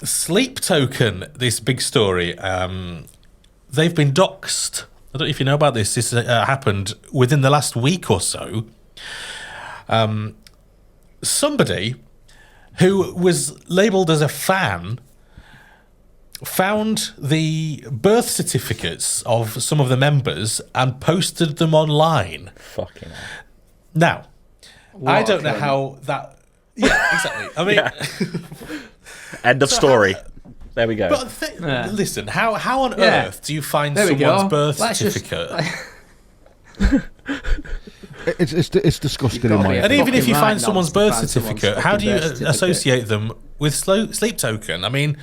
Sleep Token, this big story, they've been doxxed. I don't know if you know about this. This happened within the last week or so. Somebody who was labelled as a fan found the birth certificates of some of the members and posted them online. Fucking hell. Now, I don't know how that... Yeah, exactly. I mean... End of story. There we go. But listen, how on earth do you find someone's birth certificate? It's disgusting in my opinion. And even if you find someone's birth certificate, how do you associate them with Sleep Token? I mean,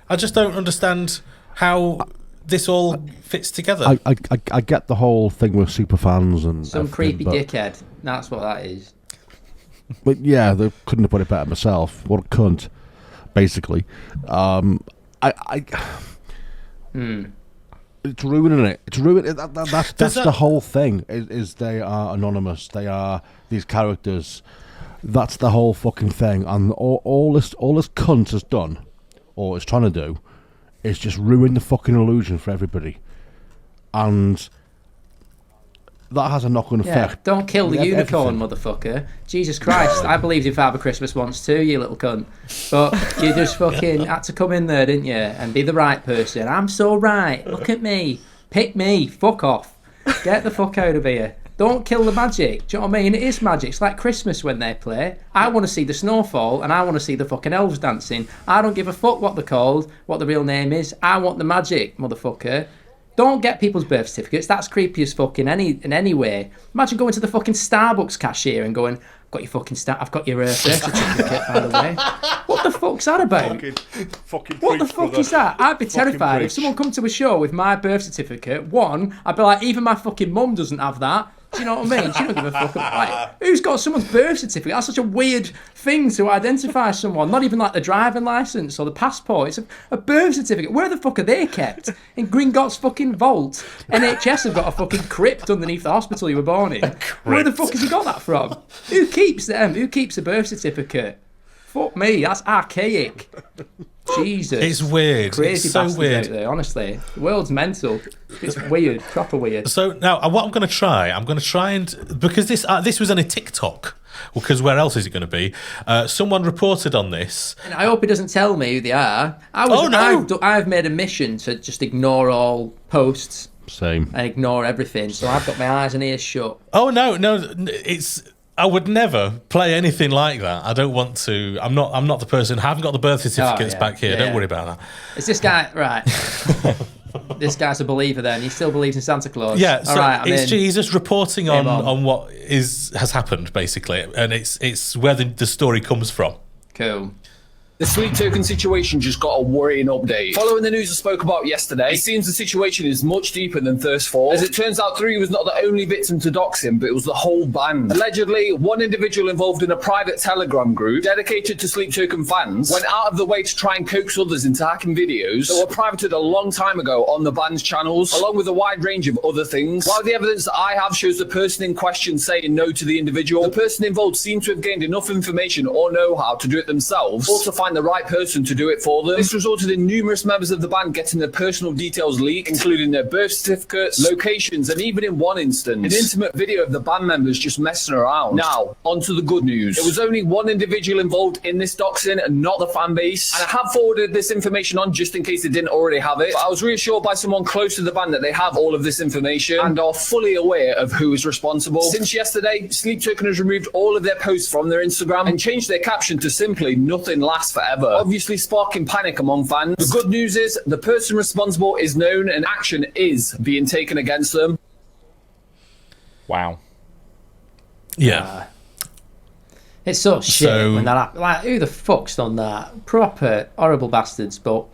I just don't understand how this all fits together. I get the whole thing with superfans and some creepy dickhead. That's what that is. But yeah, they couldn't have put it better myself. What a cunt, basically. It's ruining it. It's ruining. That's the whole thing. Is they are anonymous. They are these characters. That's the whole fucking thing. And all this cunt has done, or is trying to do, is just ruin the fucking illusion for everybody. And that has a knock-on effect. Don't kill the unicorn, motherfucker. Jesus Christ, I believed in Father Christmas once too, you little cunt. But you just fucking had to come in there, didn't you? And be the right person. I'm so right. Look at me. Pick me. Fuck off. Get the fuck out of here. Don't kill the magic. Do you know what I mean? It is magic. It's like Christmas when they play. I want to see the snowfall and I want to see the fucking elves dancing. I don't give a fuck what they're called, what the real name is. I want the magic, motherfucker. Don't get people's birth certificates. That's creepy as fuck in any way. Imagine going to the fucking Starbucks cashier and going, I've got your birth certificate, by the way. What the fuck's that about? Fucking what the fuck is that? I'd be terrified if someone come to a show with my birth certificate. One, I'd be like, even my fucking mum doesn't have that. Do you know what I mean? She don't give a fuck about, like, who's got someone's birth certificate? That's such a weird thing to identify someone. Not even like the driving licence or the passport. It's a birth certificate. Where the fuck are they kept? In Gringotts fucking vault. NHS have got a fucking crypt underneath the hospital you were born in. Where the fuck has he got that from? Who keeps them? Who keeps a birth certificate? Fuck me, that's archaic. Jesus. It's weird. Crazy it's so bastards weird. out there, honestly. The world's mental. It's weird, proper weird. So now, what I'm going to try and... Because this was on a TikTok, because where else is it going to be? Someone reported on this. And I hope he doesn't tell me who they are. I've made a mission to just ignore all posts. Same. And ignore everything. So I've got my eyes and ears shut. Oh, no, it's... I would never play anything like that. I don't want to. I'm not the person. I haven't got the birth certificates back here. Don't worry about that. Is this guy right? This guy's a believer then. He still believes in Santa Claus. Yeah, so all right, it's Jesus reporting on what has happened, basically. And it's where the story comes from. Cool. The Sleep Token situation just got a worrying update. Following the news I spoke about yesterday, it seems the situation is much deeper than Thirst 4. As it turns out, 3 was not the only victim to doxing, but it was the whole band. Allegedly, one individual involved in a private Telegram group dedicated to Sleep Token fans went out of the way to try and coax others into hacking videos that were privated a long time ago on the band's channels, along with a wide range of other things. While the evidence that I have shows the person in question saying no to the individual, the person involved seemed to have gained enough information or know-how to do it themselves, or to find the right person to do it for them. This resulted in numerous members of the band getting their personal details leaked, including their birth certificates, locations, and even in one instance, an intimate video of the band members just messing around. Now, on to the good news. It was only one individual involved in this doxing and not the fan base, and I have forwarded this information on just in case they didn't already have it, but I was reassured by someone close to the band that they have all of this information and are fully aware of who is responsible. Since yesterday, Sleep Token has removed all of their posts from their Instagram and changed their caption to simply "Nothing lasts forever," obviously sparking panic among fans. The good news is the person responsible is known and action is being taken against them. Wow. Yeah. It's so shit when that happens. Like, who the fuck's done that? Proper horrible bastards. But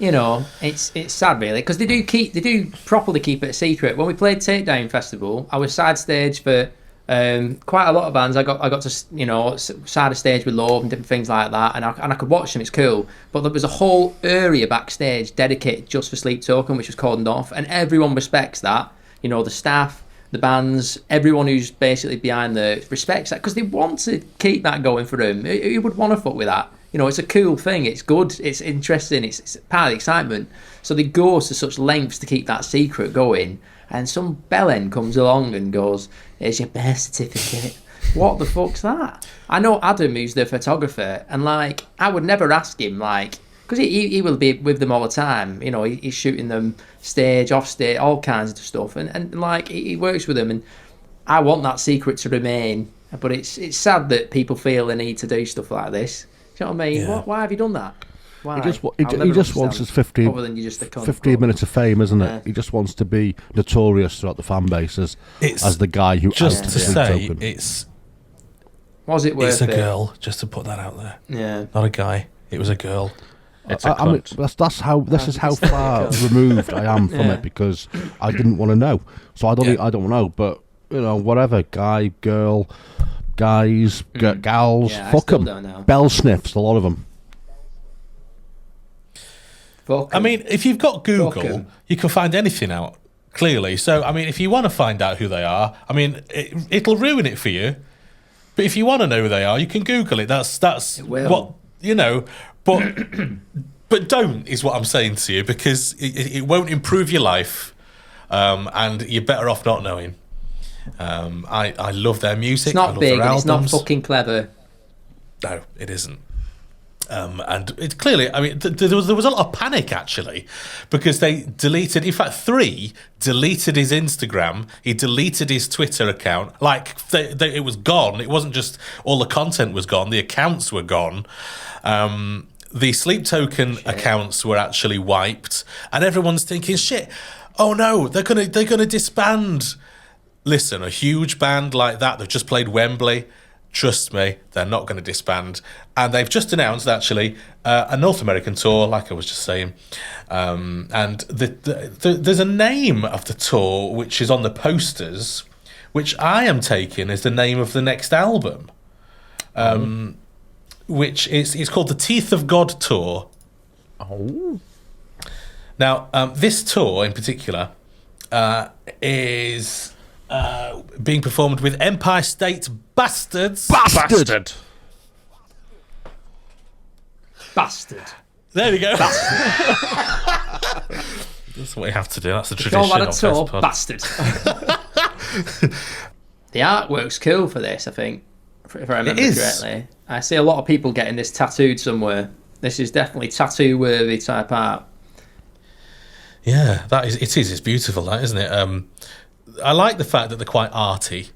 you know, it's sad really, because they do properly keep it a secret. When we played Takedown Festival, I was side stage for quite a lot of bands. I got to, you know, side of stage with Love and different things like that, and I could watch them. It's cool, but there was a whole area backstage dedicated just for Sleep Token, which was cordoned off, and everyone respects that. You know, the staff, the bands, everyone who's basically behind the respects that, because they want to keep that going for them. Who would want to fuck with that? You know, it's a cool thing. It's good. It's interesting. It's part of the excitement. So they go to such lengths to keep that secret going. And some bellend comes along and goes, "Here's your birth certificate." What the fuck's that? I know Adam, who's the photographer, and like I would never ask him, like, because he will be with them all the time. You know, he's shooting them stage, off stage, all kinds of stuff, and like he works with them, and I want that secret to remain. But it's sad that people feel the need to do stuff like this. Do you know what I mean? Yeah. Why have you done that? Why? He just wants his 15 minutes of fame, isn't it? He just wants to be notorious throughout the fan base as the guy who just to say token. Was it worth it's it? A girl, just to put that out there. Yeah. Not a guy. It was a girl. It's a I mean, that's how far removed I am from it, because I didn't want to know. So I don't know, but you know, whatever, guy, girl, guys, gals, fuck them. Bell sniffs, a lot of them. I mean, if you've got Google, you can find anything out, clearly. So, I mean, if you want to find out who they are, I mean, it'll ruin it for you. But if you want to know who they are, you can Google it. That's what, you know. But don't, is what I'm saying to you, because it won't improve your life, and you're better off not knowing. I love their music. It's not big, and it's not fucking clever. No, it isn't. And it's clearly, I mean, there was a lot of panic, actually, because they deleted, in fact, 3 deleted his Instagram, he deleted his Twitter account, like, it was gone. It wasn't just all the content was gone, the accounts were gone. The Sleep Token accounts were actually wiped, and everyone's thinking, shit, oh no, they're gonna disband. Listen, a huge band like that, they've just played Wembley. Trust me, they're not going to disband. And they've just announced, actually, a North American tour, like I was just saying. And there's a name of the tour which is on the posters, which I am taking as the name of the next album, which is called the Teeth of God Tour. Oh. Now, this tour in particular is... being performed with Empire State Bastards. Bastard. There we go. That's what we have to do. That's the tradition Call that a of tour, Festpod. bastard. The artwork's cool for this, I think, if I remember correctly. I see a lot of people getting this tattooed somewhere. This is definitely tattoo-worthy type art. Yeah, it is. It's beautiful, that, isn't it? I like the fact that they're quite arty,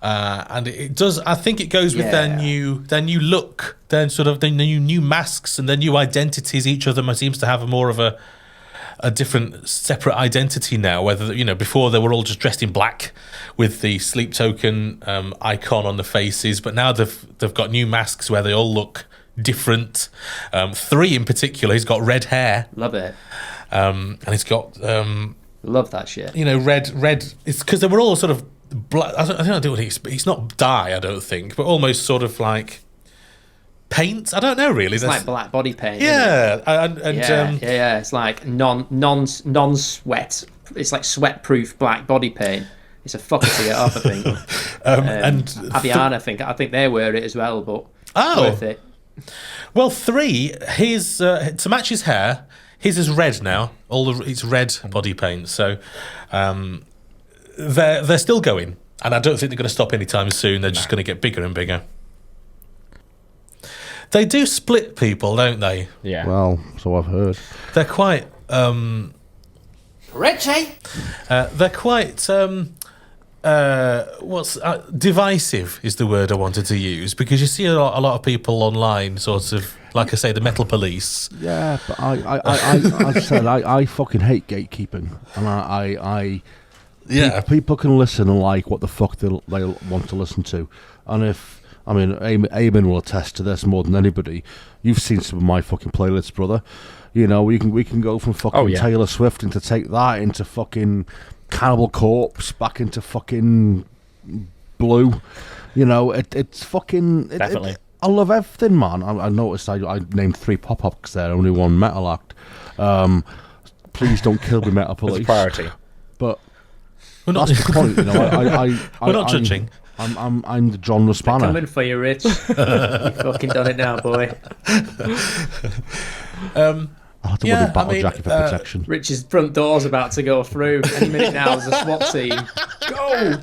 and it does. I think it goes with their new look, their sort of the new masks and their new identities. Each of them seems to have more of a different, separate identity now. Whether, you know, before they were all just dressed in black with the Sleep Token icon on the faces, but now they've got new masks where they all look different. 3 in particular, he's got red hair. Love it. And he's got. Love that shit. You know, red. It's because they were all sort of black. I don't know what he's not dye, I don't think, but almost sort of like paint. I don't know really. It's like black body paint. Yeah, yeah. It's like non-sweat. It's like sweat-proof black body paint. It's a fucker to get off, I think. And Aviana, I think they wear it as well, but worth it. Well, 3, his to match his hair. His is red now. It's red body paint. So they're still going, and I don't think they're going to stop anytime soon. They're just going to get bigger and bigger. They do split people, don't they? Yeah. Well, so I've heard. They're quite Richie. They're quite divisive is the word I wanted to use, because you see a lot of people online, sort of. Like I say, the metal police. Yeah, but I fucking hate gatekeeping, and people can listen and like what the fuck they want to listen to, and Eamon will attest to this more than anybody. You've seen some of my fucking playlists, brother. You know, we can go from fucking Taylor Swift into Take That into fucking Cannibal Corpse back into fucking Blue. You know, it's fucking definitely. I love everything, man. I noticed I named 3 pop-ups there, only 1 metal act. Please don't kill me, metal police. It's a priority. But that's the point, you know. We're not judging. I'm the genre spanner. Coming for you, Rich. You fucking done it now, boy. I'll have to wear a battle jacket for protection. Rich's front door's about to go through. Any minute now, there's a SWAT team. Go!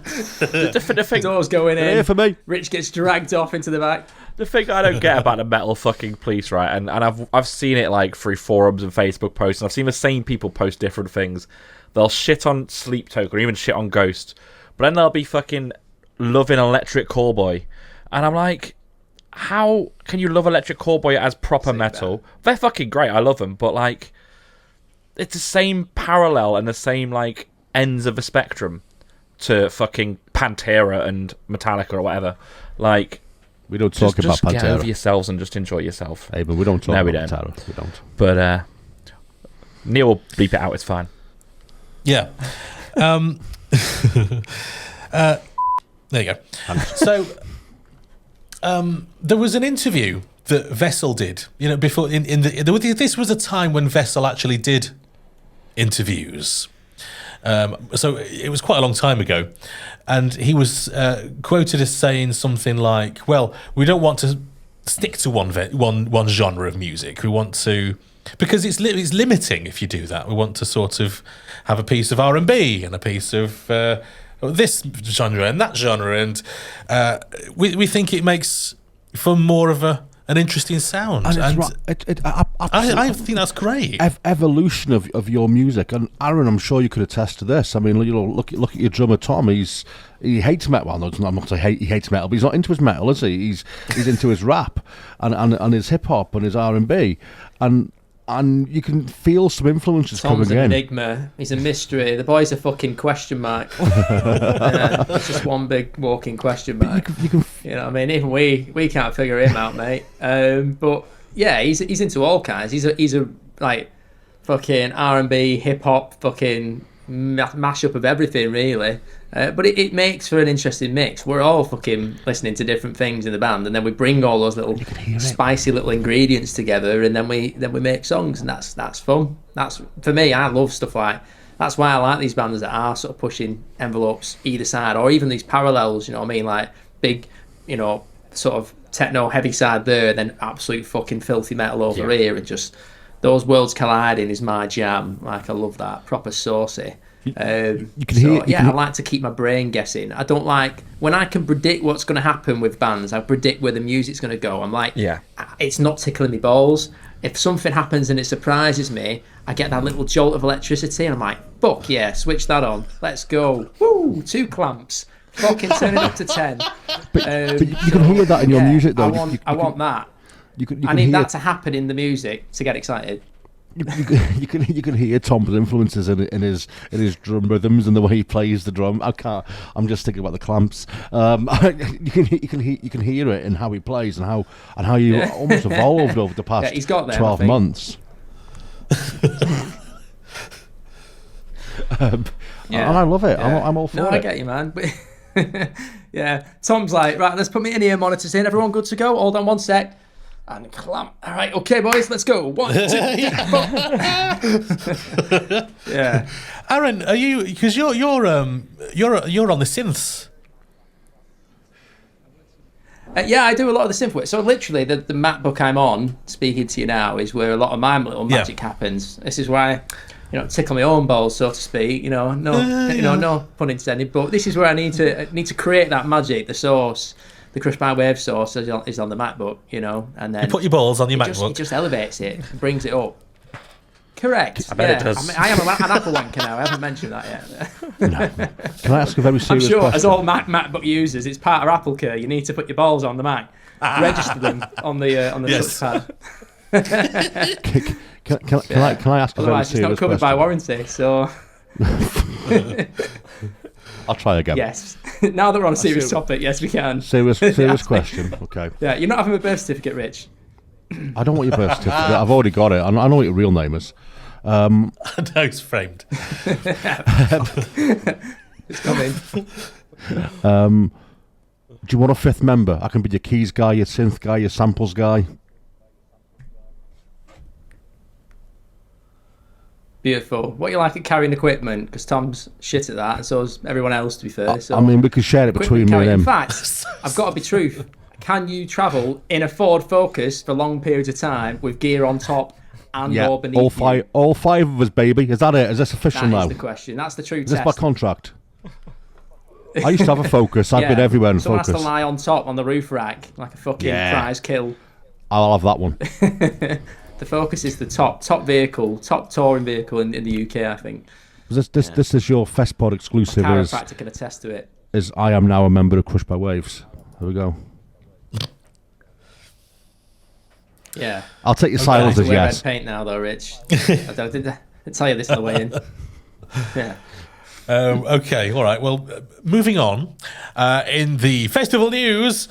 The thing, Door's going in. Here for me. Rich gets dragged off into the back. the thing I don't get about the metal fucking police, right? And I've seen it like through forums and Facebook posts, and I've seen the same people post different things. They'll shit on Sleep Token or even shit on Ghost, but then they'll be fucking loving Electric Callboy, and I'm like, how can you love Electric Callboy as proper metal? They're fucking great, I love them, but like, it's the same parallel and the same like ends of the spectrum to fucking Pantera and Metallica or whatever. Like, we don't talk about just Pantera. Get over yourselves and just enjoy yourself. Hey, but we don't talk No, about we don't. Pantera. We don't. But Neil will bleep it out. It's fine. Yeah. There you go. So there was an interview that Vessel did. You know, before this was a time when Vessel actually did interviews. So it was quite a long time ago, and he was quoted as saying something like, "Well, we don't want to stick to one genre of music. We want to, because it's limiting if you do that. We want to sort of have a piece of R&B and a piece of this genre and that genre, and we think it makes for more of an interesting sound." And I think that's great. Evolution of your music, and Aaron, I'm sure you could attest to this. I mean, you know, look at your drummer Tom. He hates metal. Well, no, I'm not saying he hates metal, but he's not into his metal, is he? He's into his rap and his hip hop and his R&B, and you can feel some influences Tom's coming an in. enigma. He's a mystery. The boy's a fucking question mark. It's just one big walking question mark. You know what I mean? Even we can't figure him out, mate. But yeah, he's into all kinds. He's a like fucking R&B, hip hop, fucking mashup of everything, really. But it makes for an interesting mix. We're all fucking listening to different things in the band, and then we bring all those little spicy little ingredients together, and then we make songs, and that's fun. That's, for me, I love stuff like. That's why I like these bands that are sort of pushing envelopes either side, or even these parallels. You know what I mean? Like big, you know, sort of techno heavy side there, and then absolute fucking filthy metal over here, and just those worlds colliding is my jam. Like, I love that, proper saucy. I like to keep my brain guessing. I don't like when I can predict what's going to happen with bands. I predict where the music's going to go. I'm like, it's not tickling me balls. If something happens and it surprises me, I get that little jolt of electricity, and I'm like, fuck yeah, switch that on, let's go. Woo, 2 clamps, fucking turn it up to 10. But you can hear that in your music, though. I want that. I need that to happen in the music to get excited. You can hear Tom's influences in his drum rhythms and the way he plays the drum. I'm just thinking about the clamps. You can hear it in how he plays and how you almost evolved over the past he's got there, 12 months. And I love it. I'm all for it. No, I get you, man. But yeah, Tom's like, right, let's put me in-ear monitors in. Everyone good to go? Hold on one sec. And clamp. All right, okay, boys, let's go. 1, 2, 3, 4. Yeah. Aaron, are you? Because you're on the synths. Yeah, I do a lot of the synth work. So literally, the MacBook I'm on, speaking to you now, is where a lot of my little magic happens. This is why, you know, tickle my own balls, so to speak. You know, no pun intended. But this is where I need to create that magic, the source. The Crush by Wave source is on the MacBook, you know, and then you put your balls on your MacBook. It just elevates it, brings it up. Correct. I bet it does. I am an Apple wanker now. I haven't mentioned that yet. No. Can I ask a very serious question? As all MacBook users, it's part of Apple Care. You need to put your balls on the Mac, register them on the touchpad. Can I ask a very serious question? Otherwise, it's not covered by warranty. So. I'll try again. Yes. Now that we're on a serious topic, yes, we can. Serious question. Okay. Yeah, you're not having a birth certificate, Rich. I don't want your birth certificate. I've already got it. I know what your real name is. No, it's framed. It's coming. Do you want a 5th member? I can be your keys guy, your synth guy, your samples guy. Beautiful. What you like at carrying equipment? Because Tom's shit at that, and so is everyone else, to be fair. So I mean, we could share it between me and him. In fact, I've got to be truth. Can you travel in a Ford Focus for long periods of time with gear on top and or beneath you? All five of us, baby. Is that it? Is this official now? That's the question. That's the true Is test. this my contract? I used to have a Focus. I've been everywhere in Someone Focus. has to lie on top on the roof rack like a fucking prize kill. I'll have that one. The Focus is the top vehicle, top touring vehicle in the UK, I think. This is your Festpod exclusive. Chiropractor can attest to it. Is I am now a member of Crushed by Waves. There we go. Yeah. I'll take your silence as yes. Red paint now, though, Rich. I didn't tell you this on the way in. Yeah. Okay, all right. Well, moving on. In the festival news,